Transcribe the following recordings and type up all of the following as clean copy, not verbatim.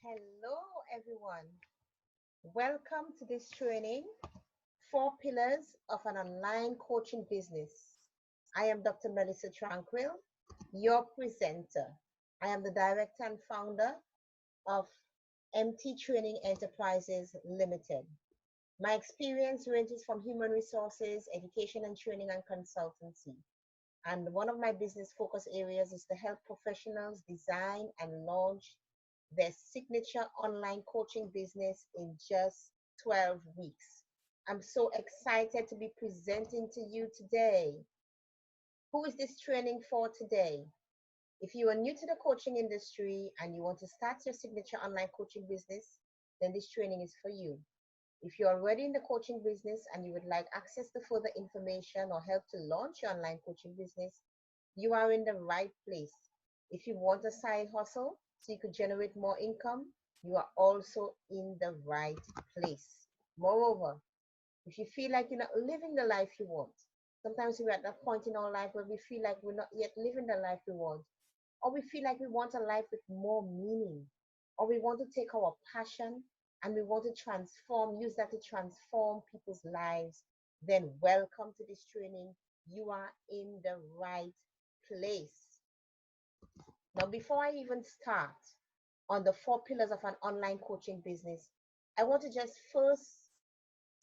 Hello, everyone. Welcome to this training, Four Pillars of an Online Coaching Business. I am Dr. Melissa Tranquille, your presenter. I am the director and founder of MT Training Enterprises Limited. My experience ranges from human resources, education and training, and consultancy. And one of my business focus areas is to help professionals design and launch their signature online coaching business in just 12 weeks. I'm so excited to be presenting to you today. Who is this training for today? If you are new to the coaching industry and you want to start your signature online coaching business, then this training is for you. If you're already in the coaching business and you would like access to further information or help to launch your online coaching business, you are in the right place. If you want a side hustle so you could generate more income, you are also in the right place. Moreover, if you feel like you're not living the life you want, sometimes we're at that point in our life where we feel like we're not yet living the life we want, or we feel like we want a life with more meaning, or we want to take our passion and we want to use that to transform people's lives, then welcome to this training. You are in the right place. Now, before I even start on the four pillars of an online coaching business, I want to just first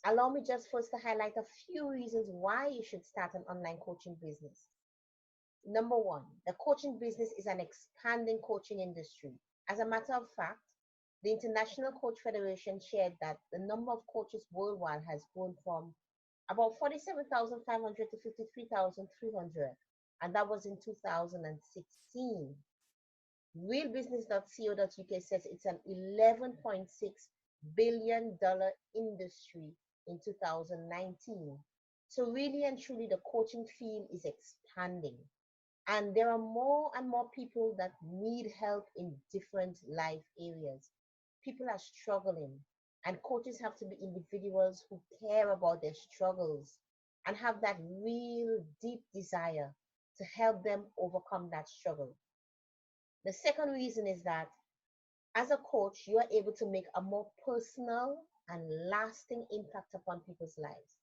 to highlight a few reasons why you should start an online coaching business. Number one, the coaching business is an expanding coaching industry. As a matter of fact, the International Coach Federation shared that the number of coaches worldwide has grown from about 47,500 to 53,300, and that was in 2016. Realbusiness.co.uk says it's an $11.6 billion industry in 2019. So, really and truly, the coaching field is expanding. And there are more and more people that need help in different life areas. People are struggling, and coaches have to be individuals who care about their struggles and have that real deep desire to help them overcome that struggle. The second reason is that as a coach, you are able to make a more personal and lasting impact upon people's lives.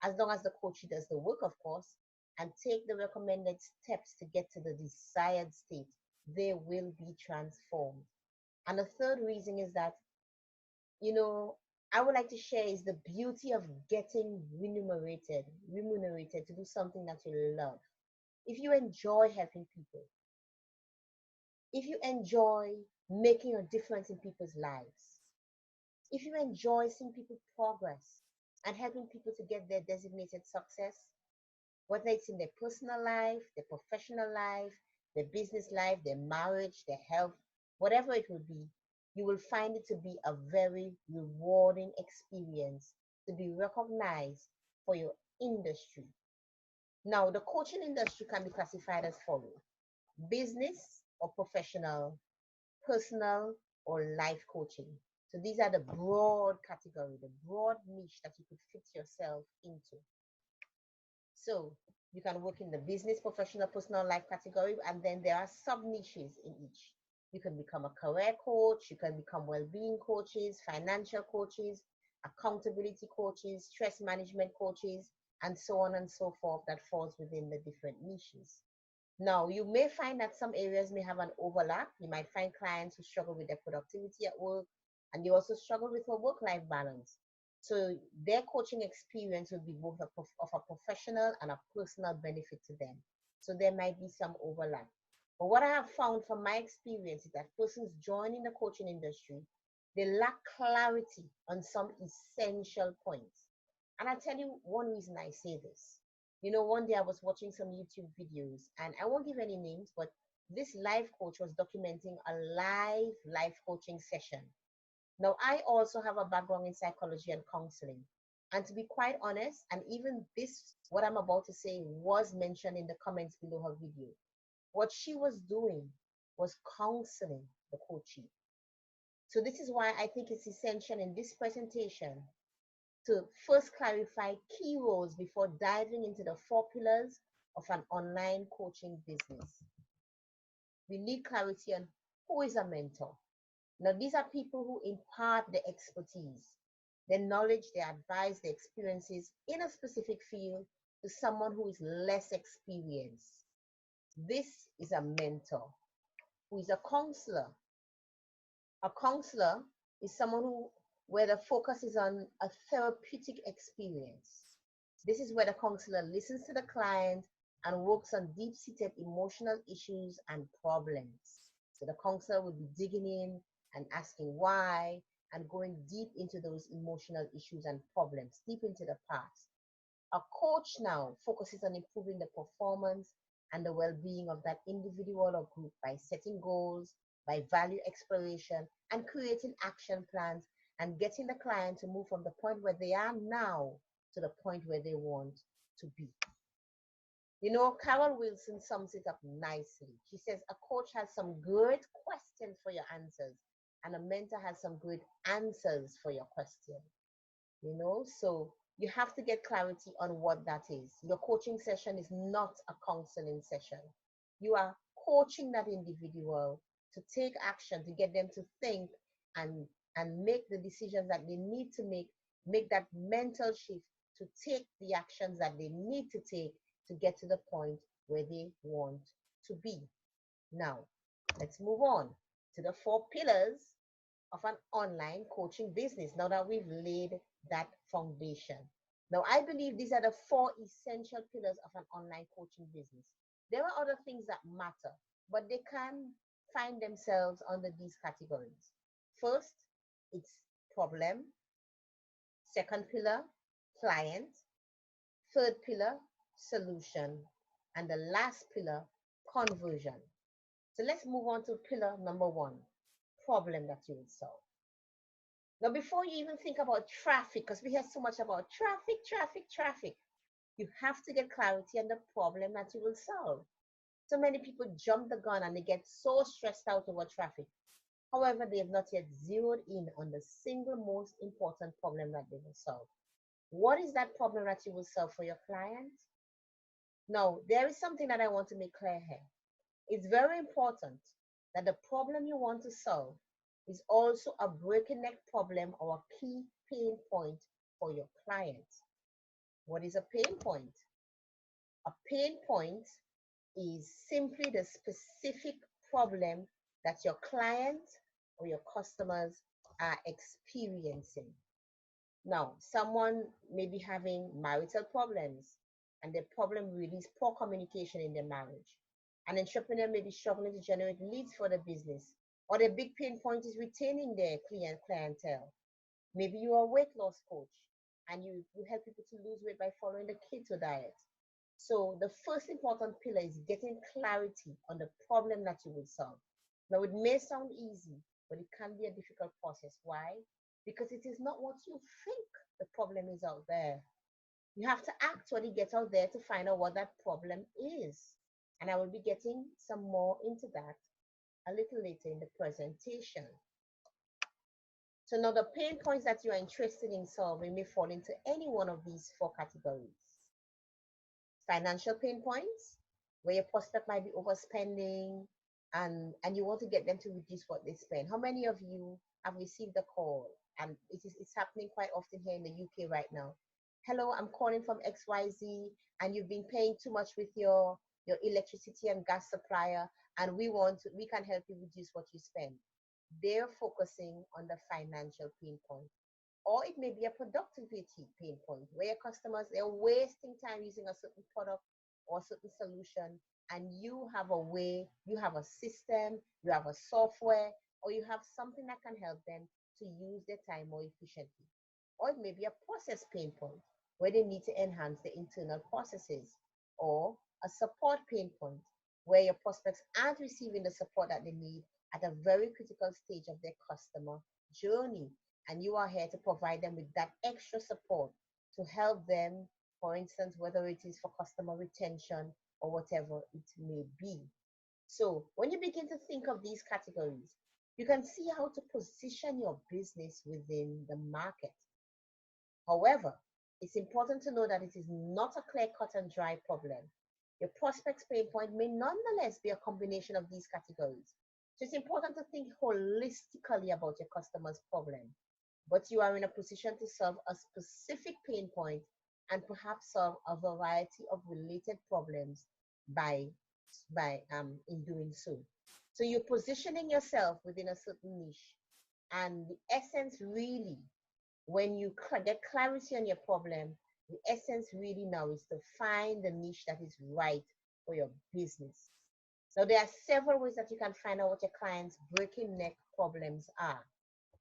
As long as the coach does the work, of course, and take the recommended steps to get to the desired state, they will be transformed. And the third reason is that, you know, I would like to share is the beauty of getting remunerated to do something that you love. If you enjoy helping people, if you enjoy making a difference in people's lives, if you enjoy seeing people progress and helping people to get their designated success, whether it's in their personal life, their professional life, their business life, their marriage, their health, whatever it will be, you will find it to be a very rewarding experience to be recognized for your industry. Now, the coaching industry can be classified as follows: business or professional, personal or life coaching. So these are the broad category, the broad niche that you could fit yourself into. So you can work in the business, professional, personal life category, and then there are sub niches in each. You can become a career coach, you can become well-being coaches, financial coaches, accountability coaches, stress management coaches, and so on and so forth that falls within the different niches. Now, you may find that some areas may have an overlap. You might find clients who struggle with their productivity at work, and you also struggle with a work-life balance. So their coaching experience will be both of a professional and a personal benefit to them. So there might be some overlap. But what I have found from my experience is that persons joining the coaching industry, they lack clarity on some essential points. And I'll tell you one reason I say this. One day I was watching some YouTube videos, and I won't give any names, but this life coach was documenting a live life coaching session. Now, I also have a background in psychology and counseling. And to be quite honest, and even this, what I'm about to say, was mentioned in the comments below her video. What she was doing was counseling the coachee. So this is why I think it's essential in this presentation to first clarify key roles before diving into the four pillars of an online coaching business. We need clarity on who is a mentor, Now, these are people who impart their expertise, their knowledge, their advice, their experiences in a specific field to someone who is less experienced. This is a mentor, who is a counselor. A counselor is someone who where the focus is on a therapeutic experience. This is where the counselor listens to the client and works on deep-seated emotional issues and problems. So the counselor will be digging in and asking why and going deep into those emotional issues and problems, deep into the past. A coach now focuses on improving the performance and the well-being of that individual or group by setting goals, by value exploration, and creating action plans and getting the client to move from the point where they are now to the point where they want to be. You know, Carol Wilson sums it up nicely. She says a coach has some great questions for your answers, and a mentor has some great answers for your question. So you have to get clarity on what that is. Your coaching session is not a counseling session. You are coaching that individual to take action, to get them to think and make the decisions that they need to make that mental shift to take the actions that they need to take to get to the point where they want to be. Now, let's move on to the 4 pillars of an online coaching business now that we've laid that foundation. Now, I believe these are the 4 essential pillars of an online coaching business. There are other things that matter, but they can find themselves under these categories. First, it's problem. Second pillar, client. Third pillar, solution. And the last pillar, conversion. So let's move on to pillar number 1, problem that you will solve. Now, before you even think about traffic, because we hear so much about traffic, you have to get clarity on the problem that you will solve. So many people jump the gun and they get so stressed out over traffic. However, they have not yet zeroed in on the single most important problem that they will solve. What is that problem that you will solve for your client? Now, there is something that I want to make clear here. It's very important that the problem you want to solve is also a break-neck problem or a key pain point for your client. What is a pain point? A pain point is simply the specific problem that your client or your customers are experiencing. Now, someone may be having marital problems, and the problem really is poor communication in their marriage. An entrepreneur may be struggling to generate leads for the business, or the big pain point is retaining their clientele. Maybe you are a weight loss coach and you help people to lose weight by following the keto diet. So the first important pillar is getting clarity on the problem that you will solve. Now, it may sound easy, but it can be a difficult process. Why? Because it is not what you think the problem is out there. You have to actually get out there to find out what that problem is. And I will be getting some more into that a little later in the presentation. So now the pain points that you are interested in solving may fall into any one of these 4 categories. Financial pain points, where your prospect might be overspending and you want to get them to reduce what they spend. How many of you have received a call? And it's happening quite often here in the UK right now. Hello, I'm calling from XYZ and you've been paying too much with your electricity and gas supplier, and we can help you reduce what you spend. They're focusing on the financial pain point. Or it may be a productivity pain point where your customers, they're wasting time using a certain product or a certain solution, and you have a way, you have a system, you have a software, or you have something that can help them to use their time more efficiently. Or it may be a process pain point where they need to enhance their internal processes, or a support pain point where your prospects aren't receiving the support that they need at a very critical stage of their customer journey. And you are here to provide them with that extra support to help them, for instance, whether it is for customer retention or whatever it may be. So when you begin to think of these categories, you can see how to position your business within the market. However, it's important to know that it is not a clear cut and dry problem. Your prospect's pain point may nonetheless be a combination of these categories. So it's important to think holistically about your customer's problem, but you are in a position to solve a specific pain point and perhaps solve a variety of related problems by in doing so. So you're positioning yourself within a certain niche, and the essence really, when you get clarity on your problem, the essence really now is to find the niche that is right for your business. Now, there are several ways that you can find out what your clients' breaking neck problems are.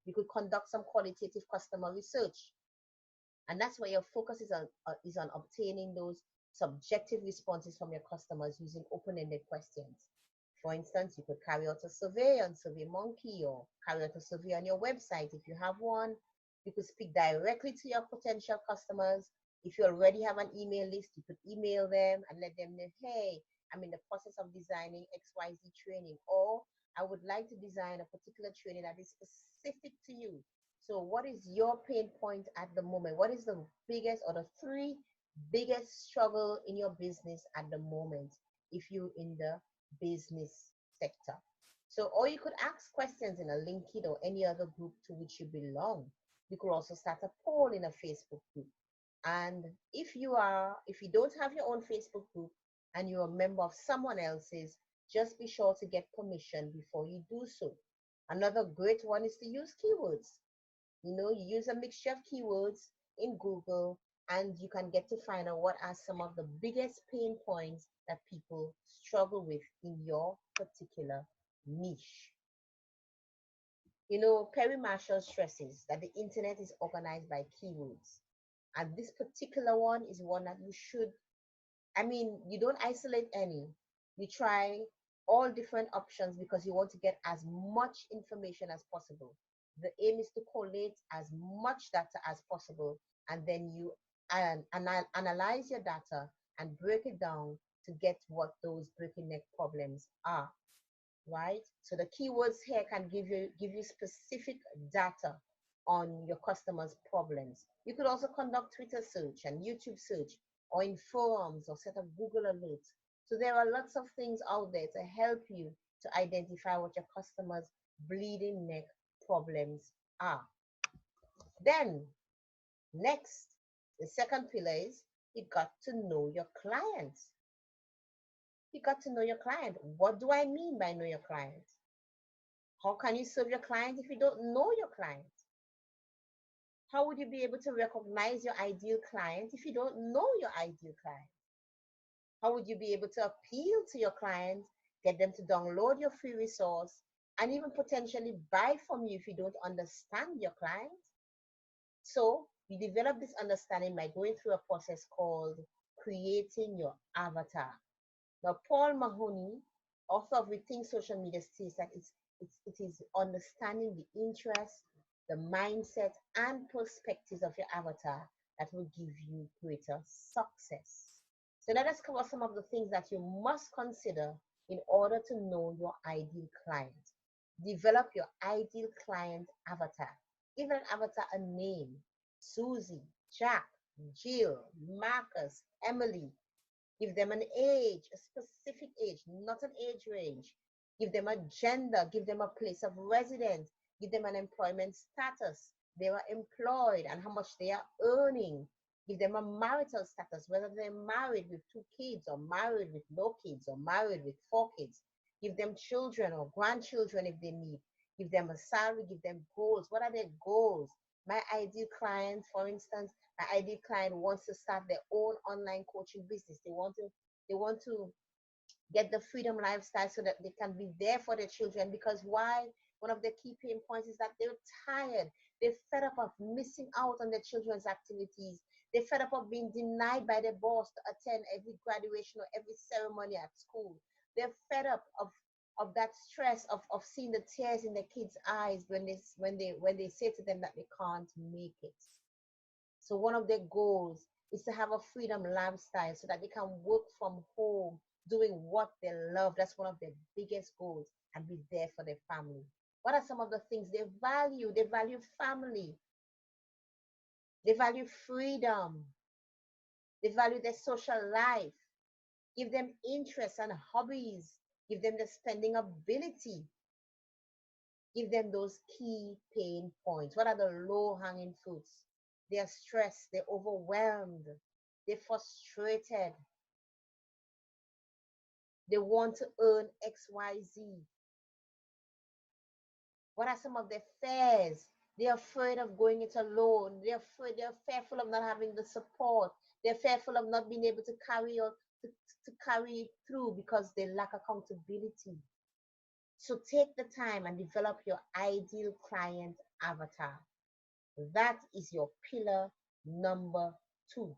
You could conduct some qualitative customer research, and that's where your focus is on obtaining those subjective responses from your customers using open-ended questions. For instance, you could carry out a survey on SurveyMonkey or carry out a survey on your website if you have one. You could speak directly to your potential customers. If you already have an email list, you could email them and let them know, hey, I'm in the process of designing XYZ training, or I would like to design a particular training that is specific to you. So, what is your pain point at the moment? What is the biggest or the three biggest struggle in your business at the moment if you're in the business sector? So, or you could ask questions in a LinkedIn or any other group to which you belong. You could also start a poll in a Facebook group. And if you don't have your own Facebook group and you're a member of someone else's, just be sure to get permission before you do so. Another great one is to use keywords. You use a mixture of keywords in Google, and you can get to find out what are some of the biggest pain points that people struggle with in your particular niche. Perry Marshall stresses that the internet is organized by keywords. And this particular one is one that you don't isolate any. You try all different options because you want to get as much information as possible. The aim is to collate as much data as possible, and then you analyze your data and break it down to get what those breaking neck problems are, right? So the keywords here can give you specific data on your customers' problems. You could also conduct Twitter search and YouTube search, or in forums, or set up Google alerts. So there are lots of things out there to help you to identify what your customers' bleeding neck problems are. Then next, the second pillar is you got to know your clients. You got to know your client. What do I mean by know your client? How can you serve your client if you don't know your client? How would you be able to recognize your ideal client if you don't know your ideal client? How would you be able to appeal to your client, get them to download your free resource, and even potentially buy from you if you don't understand your client? So you develop this understanding by going through a process called creating your avatar. Now, Paul Mahoney, author of Rethink Social Media, states that it is understanding the interests, the mindset, and perspectives of your avatar that will give you greater success. So let us cover some of the things that you must consider in order to know your ideal client. Develop your ideal client avatar. Give an avatar a name: Susie, Jack, Jill, Marcus, Emily. Give them an age, a specific age, not an age range. Give them a gender, give them a place of residence, give them an employment status. They are employed and how much they are earning. Give them a marital status, whether they're married with 2 kids, or married with no kids, or married with 4 kids. Give them children or grandchildren if they need. Give them a salary, give them goals. What are their goals? My ideal client, for instance, my ideal client wants to start their own online coaching business. They want to get the freedom lifestyle so that they can be there for their children. Because why? One of the key pain points is that they're tired. They're fed up of missing out on their children's activities. They're fed up of being denied by their boss to attend every graduation or every ceremony at school. They're fed up of that stress of seeing the tears in their kids' eyes when they say to them that they can't make it. So one of their goals is to have a freedom lifestyle so that they can work from home doing what they love. That's one of their biggest goals, and be there for their family. What are some of the things they value? They value family. They value freedom. They value their social life. Give them interests and hobbies. Give them the spending ability. Give them those key pain points. What are the low hanging fruits? They're stressed, they're overwhelmed, they're frustrated, they want to earn XYZ. What are some of their fears? They're afraid of going it alone. They're fearful of not having the support. They're fearful of not being able to to carry it through because they lack accountability. So take the time and develop your ideal client avatar. That is your pillar number 2.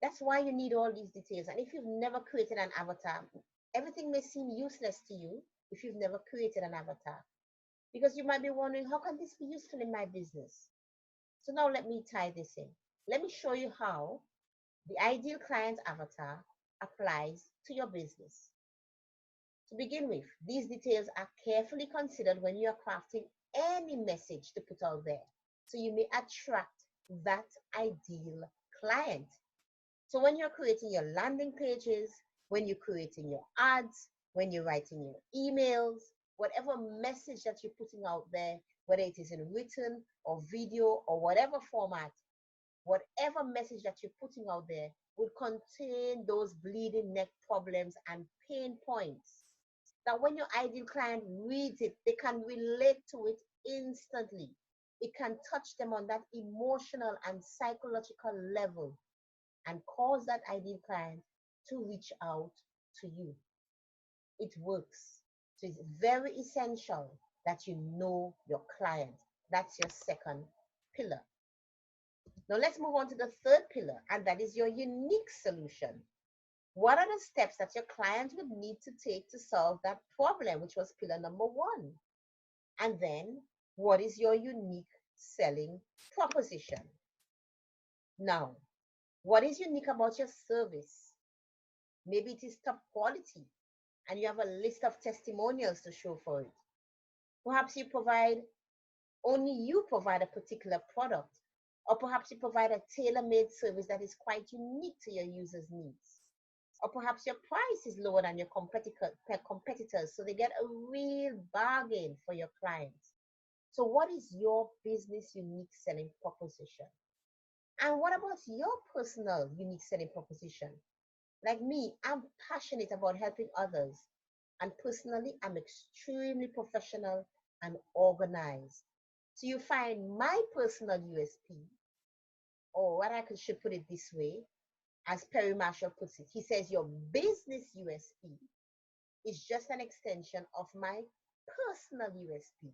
That's why you need all these details. And if you've never created an avatar, everything may seem useless to you if you've never created an avatar. Because you might be wondering, how can this be useful in my business? So now let me tie this in. Let me show you how the ideal client avatar applies to your business. To begin with, these details are carefully considered when you are crafting any message to put out there, so you may attract that ideal client. So when you're creating your landing pages, when you're creating your ads, when you're writing your emails, whatever message that you're putting out there, whether it is in written or video or whatever format, whatever message that you're putting out there would contain those bleeding neck problems and pain points that when your ideal client reads it, they can relate to it instantly. It can touch them on that emotional and psychological level and cause that ideal client to reach out to you. It works. So it's very essential that you know your client. That's your second pillar. Now let's move on to the third pillar, and that is your unique solution. What are the steps that your client would need to take to solve that problem, which was pillar number 1? And then, what is your unique selling proposition? Now, what is unique about your service? Maybe it is top quality and you have a list of testimonials to show for it. Perhaps only you provide a particular product, or perhaps you provide a tailor-made service that is quite unique to your users' needs. Or perhaps your price is lower than your competitors, so they get a real bargain for your clients. So what is your business unique selling proposition? And what about your personal unique selling proposition? Like me, I'm passionate about helping others. And personally, I'm extremely professional and organized. So you find my personal USP, or what should put it this way, as Perry Marshall puts it, he says your business USP is just an extension of my personal USP.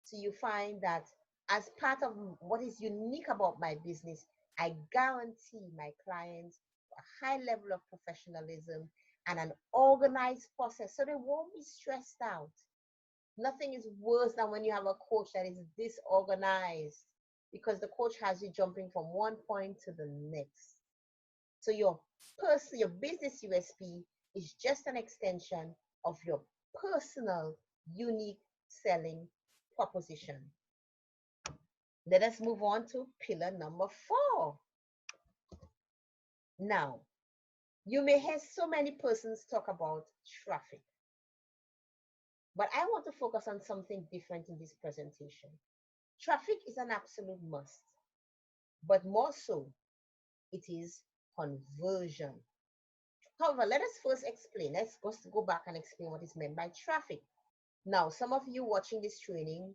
So you find that as part of what is unique about my business, I guarantee my clients a high level of professionalism and an organized process so they won't be stressed out. Nothing is worse than when you have a coach that is disorganized because the coach has you jumping from one point to the next. So your business USP is just an extension of your personal unique selling proposition. Let us move on to pillar number 4. Now, you may hear so many persons talk about traffic, but I want to focus on something different in this presentation. Traffic is an absolute must, but more so, it is conversion. However, let us first explain. Let's go back and explain what is meant by traffic. Now, some of you watching this training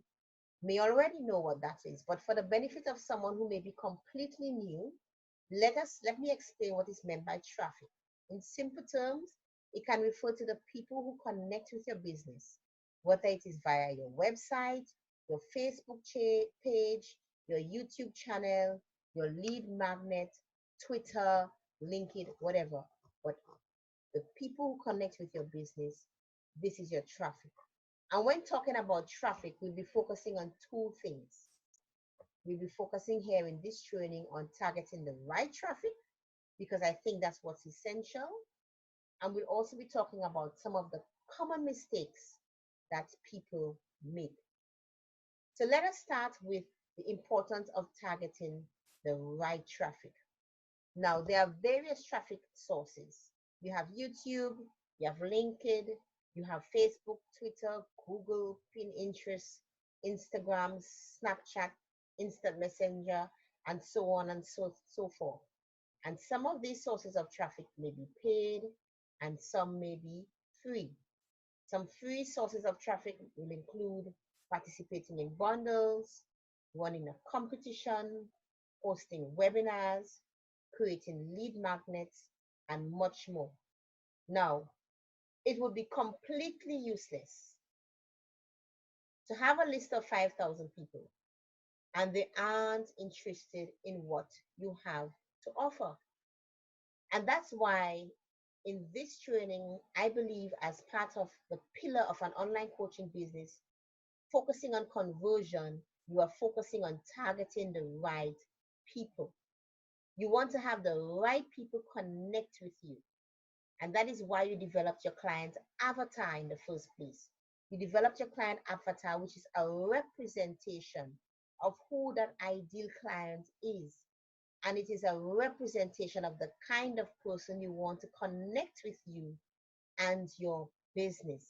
may already know what that is, but for the benefit of someone who may be completely new, let me explain what is meant by traffic. In simple terms, it can refer to the people who connect with your business, whether it is via your website, your Facebook page, your YouTube channel, your lead magnet, Twitter, LinkedIn, whatever. But the people who connect with your business, this is your traffic. And when talking about traffic, we'll be focusing on 2 things. We'll be focusing here in this training on targeting the right traffic, because I think that's what's essential. And we'll also be talking about some of the common mistakes that people make. So let us start with the importance of targeting the right traffic. Now, there are various traffic sources. You have YouTube, you have LinkedIn, You have Facebook, Twitter, Google, Pinterest, Instagram, Snapchat, Instant Messenger, and so on and so forth. And some of these sources of traffic may be paid and some may be free. Some free sources of traffic will include participating in bundles, running a competition, hosting webinars, creating lead magnets, and much more. Now, it would be completely useless to have a list of 5,000 people and they aren't interested in what you have to offer. And that's why in this training, I believe as part of the pillar of an online coaching business, focusing on conversion, you are focusing on targeting the right people. You want to have the right people connect with you. And that is why you developed your client avatar in the first place. You developed your client avatar, which is a representation of who that ideal client is. And it is a representation of the kind of person you want to connect with you and your business.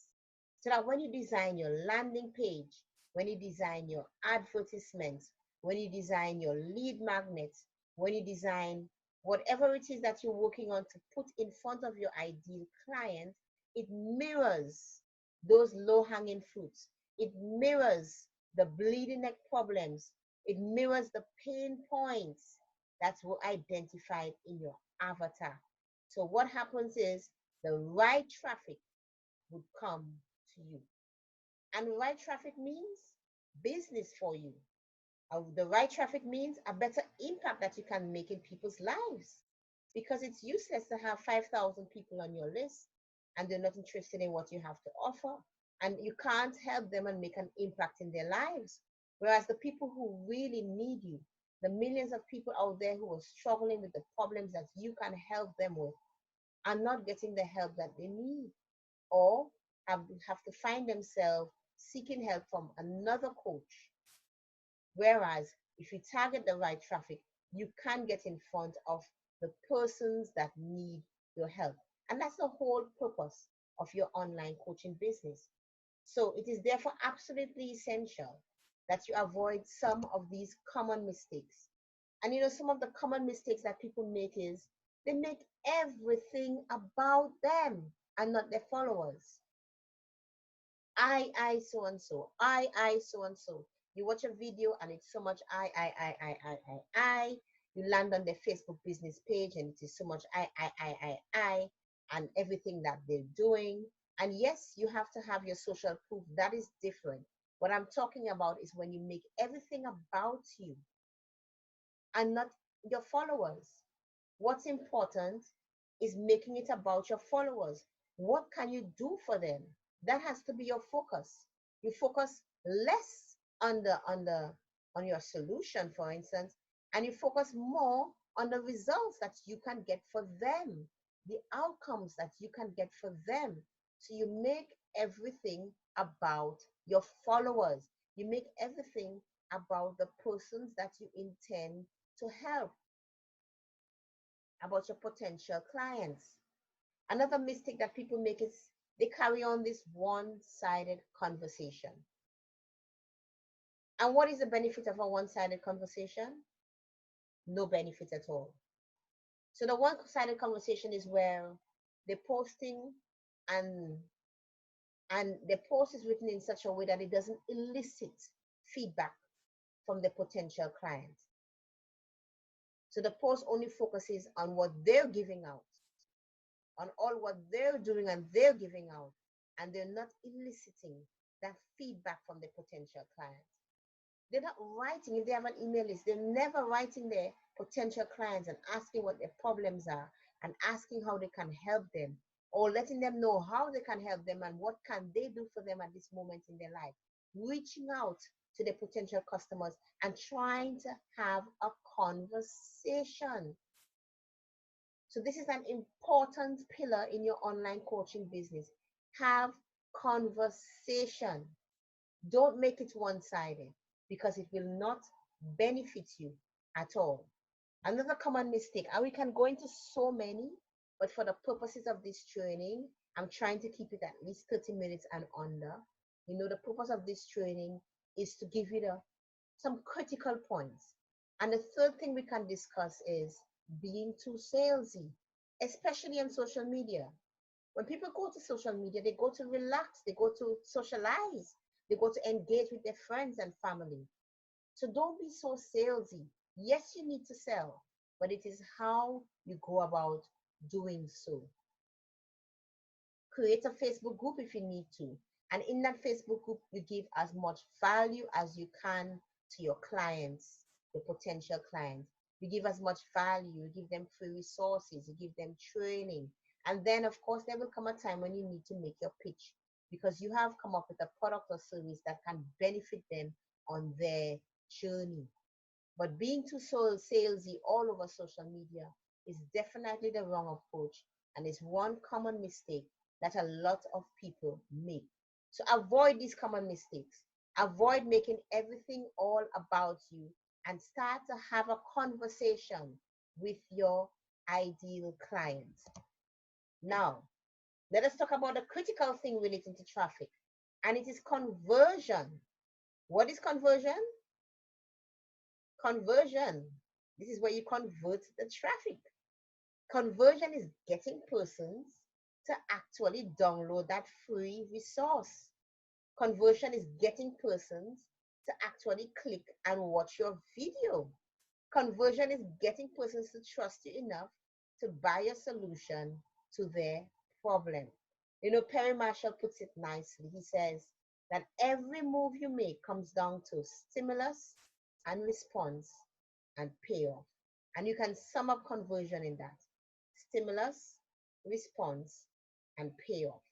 So that when you design your landing page, when you design your advertisements, when you design your lead magnets, when you design whatever it is that you're working on to put in front of your ideal client, it mirrors those low-hanging fruits. It mirrors the bleeding neck problems. It mirrors the pain points that were identified in your avatar. So what happens is the right traffic would come to you. And right traffic means business for you. The right traffic means a better impact that you can make in people's lives. Because it's useless to have 5,000 people on your list and they're not interested in what you have to offer. And you can't help them and make an impact in their lives. Whereas the people who really need you, the millions of people out there who are struggling with the problems that you can help them with, are not getting the help that they need, or have to find themselves seeking help from another coach. Whereas if you target the right traffic, you can get in front of the persons that need your help. And that's the whole purpose of your online coaching business. So it is therefore absolutely essential that you avoid some of these common mistakes. And some of the common mistakes that people make is they make everything about them and not their followers. I, so and so. I, so and so. You watch a video and it's so much I. You land on their Facebook business page and it is so much I, and everything that they're doing. And yes, you have to have your social proof. That is different. What I'm talking about is when you make everything about you and not your followers. What's important is making it about your followers. What can you do for them? That has to be your focus. You focus less on your solution, for instance, and you focus more on the results that you can get for them, the outcomes that you can get for them. So you make everything about your followers. You make everything about the persons that you intend to help, about your potential clients. Another mistake that people make is they carry on this one-sided conversation. And what is the benefit of a one-sided conversation? No benefit at all. So the one-sided conversation is where they're posting and the post is written in such a way that it doesn't elicit feedback from the potential client. So the post only focuses on what they're giving out, on all what they're doing and they're giving out, and they're not eliciting that feedback from the potential client. They're not writing, if they have an email list, they're never writing their potential clients and asking what their problems are and asking how they can help them, or letting them know how they can help them and what can they do for them at this moment in their life. Reaching out to their potential customers and trying to have a conversation. So this is an important pillar in your online coaching business. Have conversation. Don't make it one-sided because it will not benefit you at all. Another common mistake, and we can go into so many, but for the purposes of this training, I'm trying to keep it at least 30 minutes and under. The purpose of this training is to give you some critical points. And the third thing we can discuss is being too salesy, especially on social media. When people go to social media, they go to relax, they go to socialize, they go to engage with their friends and family. So don't be so salesy. Yes, you need to sell, but it is how you go about doing so. Create a Facebook group if you need to. And in that Facebook group, you give as much value as you can to your clients, your potential clients. You give as much value, you give them free resources, you give them training. And then, of course, there will come a time when you need to make your pitch because you have come up with a product or service that can benefit them on their journey. But being too so salesy all over social media is definitely the wrong approach and is one common mistake that a lot of people make. So avoid these common mistakes. Avoid making everything all about you and start to have a conversation with your ideal clients. Now, let us talk about the critical thing relating to traffic, and it is conversion. What is conversion? Conversion. This is where you convert the traffic. Conversion is getting persons to actually download that free resource. Conversion is getting persons to actually click and watch your video. Conversion is getting persons to trust you enough to buy a solution to their problem. Perry Marshall puts it nicely. He says that every move you make comes down to stimulus and response and payoff. And you can sum up conversion in that stimulus, response, and payoff.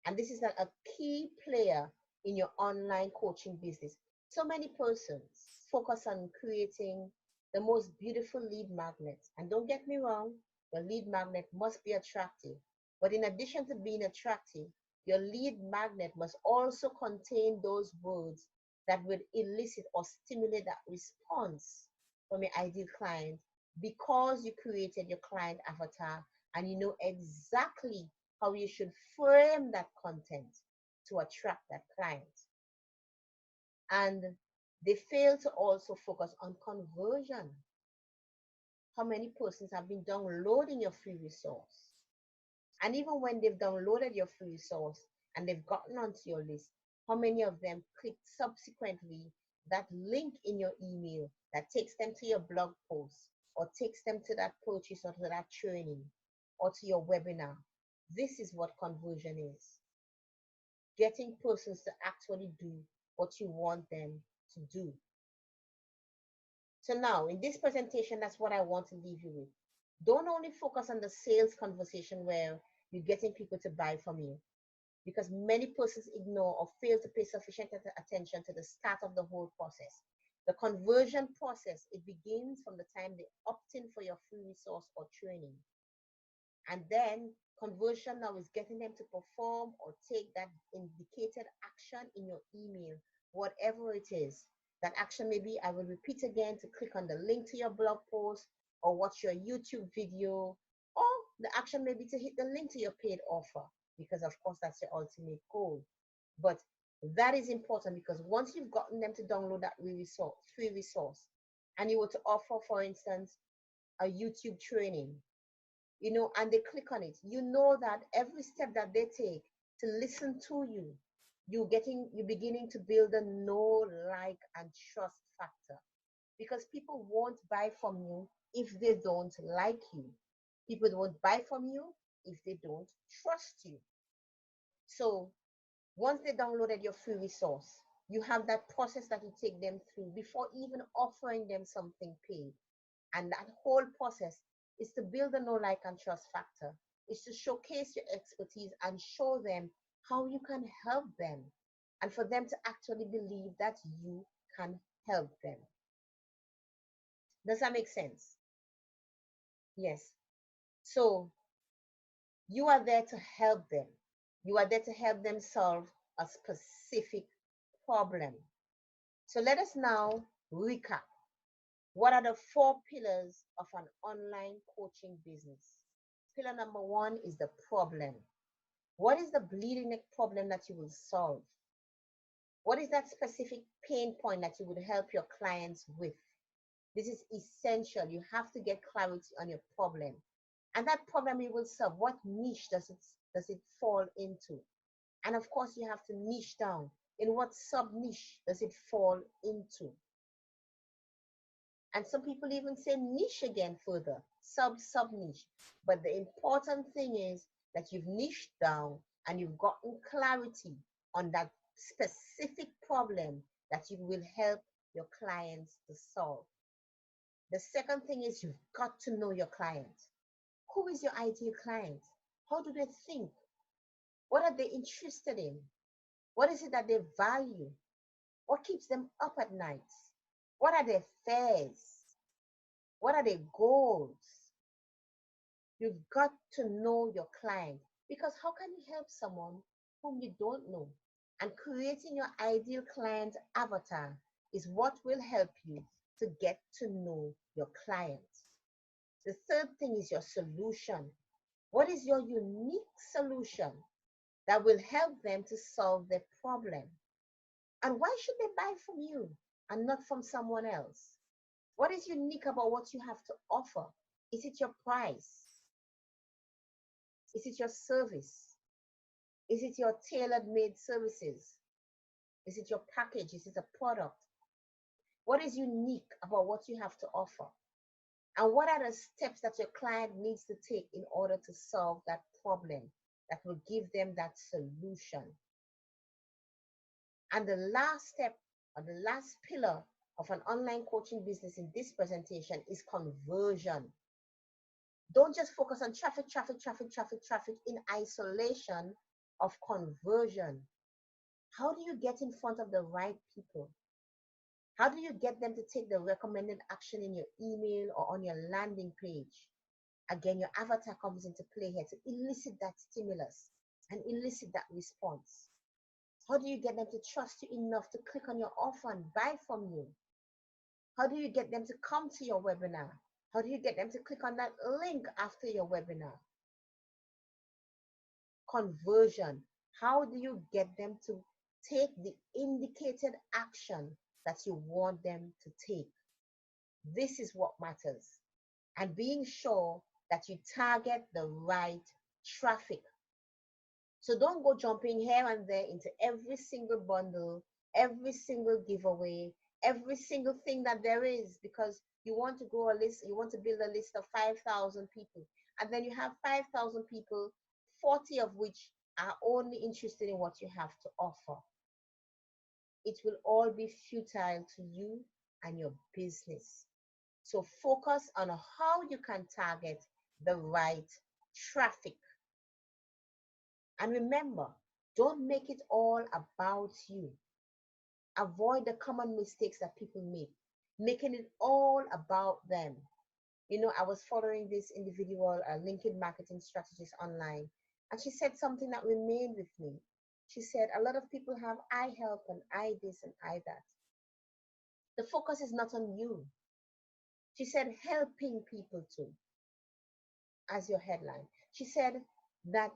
And this is a key player in your online coaching business. So many persons focus on creating the most beautiful lead magnets. And don't get me wrong, the lead magnet must be attractive. But in addition to being attractive, your lead magnet must also contain those words that would elicit or stimulate that response from your ideal client because you created your client avatar and you know exactly how you should frame that content to attract that client. And they fail to also focus on conversion. How many persons have been downloading your free resource? And even when they've downloaded your free resource and they've gotten onto your list, how many of them click subsequently that link in your email that takes them to your blog post or takes them to that purchase or to that training or to your webinar? This is what conversion is. Getting persons to actually do what you want them to do. So now in this presentation, that's what I want to leave you with. Don't only focus on the sales conversation where you're getting people to buy from you, because many persons ignore or fail to pay sufficient attention to the start of the whole process. The conversion process, it begins from the time they opt in for your free resource or training. And then conversion now is getting them to perform or take that indicated action in your email, whatever it is. That action may be, I will repeat again, to click on the link to your blog post or watch your YouTube video, or the action may be to hit the link to your paid offer, because of course that's your ultimate goal. But that is important because once you've gotten them to download that free resource, and you were to offer, for instance, a YouTube training, and they click on it, that every step that they take to listen to you, you're beginning to build a know, like, and trust factor. Because people won't buy from you if they don't like you. People won't buy from you if they don't trust you. So once they downloaded your free resource, you have that process that you take them through before even offering them something paid. And that whole process is to build a know, like, and trust factor. Is to showcase your expertise and show them how you can help them, and for them to actually believe that you can help them. Does that make sense? Yes. So you are there to help them. You are there to help them solve a specific problem. So let us now recap. What are the 4 pillars of an online coaching business? Pillar number 1 is the problem. What is the bleeding neck problem that you will solve? What is that specific pain point that you would help your clients with? This is essential. You have to get clarity on your problem. And that problem you will solve, what niche does it fall into? And of course, you have to niche down. In what sub niche does it fall into? And some people even say niche again further, sub niche. But the important thing is that you've niched down and you've gotten clarity on that specific problem that you will help your clients to solve. The second thing is you've got to know your client. Who is your ideal client? How do they think? What are they interested in? What is it that they value? What keeps them up at night? What are their fears? What are their goals? You've got to know your client, because how can you help someone whom you don't know? And creating your ideal client avatar is what will help you to get to know your client. The third thing is your solution. What is your unique solution that will help them to solve their problem? And why should they buy from you and not from someone else? What is unique about what you have to offer? Is it your price? Is it your service? Is it your tailored made services? Is it your package? Is it a product? What is unique about what you have to offer? And what are the steps that your client needs to take in order to solve that problem that will give them that solution? And the last step, or the last pillar of an online coaching business in this presentation, is conversion. Don't just focus on traffic, traffic, traffic, traffic, traffic in isolation of conversion. How do you get in front of the right people? How do you get them to take the recommended action in your email or on your landing page? Again, your avatar comes into play here to elicit that stimulus and elicit that response. How do you get them to trust you enough to click on your offer and buy from you? How do you get them to come to your webinar? How do you get them to click on that link after your webinar? Conversion. How do you get them to take the indicated action that you want them to take? This is what matters. And being sure that you target the right traffic. So don't go jumping here and there into every single bundle, every single giveaway, every single thing that there is, because you want to grow a list, you want to build a list of 5,000 people. And then you have 5,000 people, 40 of which are only interested in what you have to offer. It will all be futile to you and your business. So focus on how you can target the right traffic. And remember, don't make it all about you. Avoid the common mistakes that people make, making it all about them. You know, I was following this individual, a LinkedIn marketing strategist online, and she said something that remained with me. She said, a lot of people have I help and I this and I that. The focus is not on you. She said, helping people too, as your headline. She said that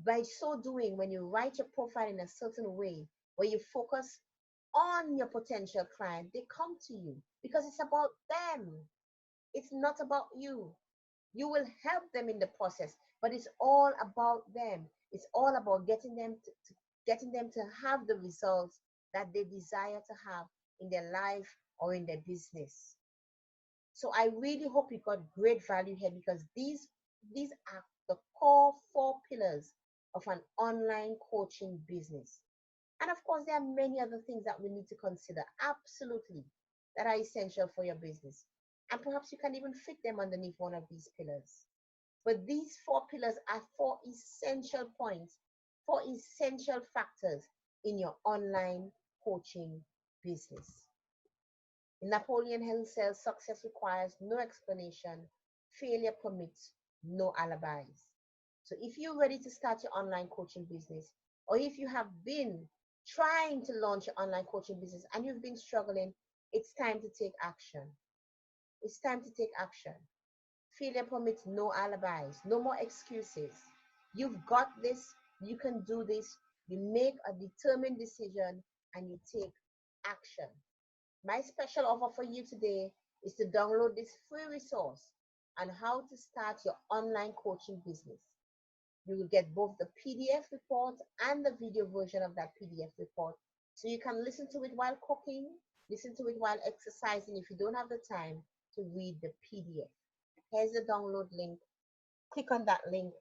by so doing, when you write your profile in a certain way, where you focus on your potential client, they come to you because it's about them. It's not about you. You will help them in the process, but it's all about them. It's all about getting them to have the results that they desire to have in their life or in their business. So I really hope you got great value here, because these are the core 4 pillars of an online coaching business. And of course, there are many other things that we need to consider, absolutely, that are essential for your business. And perhaps you can even fit them underneath one of these pillars. But these 4 pillars are 4 essential points, 4 essential factors in your online coaching business. In Napoleon Hill says, success requires no explanation, failure permits no alibis. So if you're ready to start your online coaching business, or if you have been trying to launch your online coaching business and you've been struggling, it's time to take action. It's time to take action. Failure permits no alibis, no more excuses. You've got this. You can do this. You make a determined decision and you take action. My special offer for you today is to download this free resource on how to start your online coaching business. You will get both the PDF report and the video version of that PDF report. So you can listen to it while cooking, listen to it while exercising if you don't have the time to read the PDF. Here's the download link. Click on that link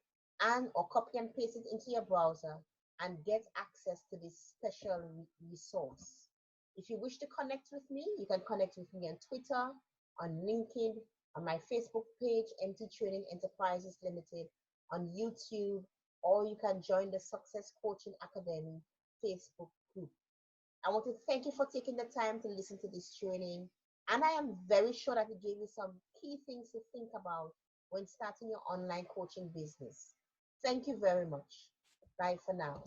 and or copy and paste it into your browser and get access to this special resource. If you wish to connect with me, you can connect with me on Twitter, on LinkedIn, on my Facebook page, MT Training Enterprises Limited, on YouTube, or you can join the Success Coaching Academy Facebook group. I want to thank you for taking the time to listen to this training. And I am very sure that it gave you some key things to think about when starting your online coaching business. Thank you very much. Bye for now.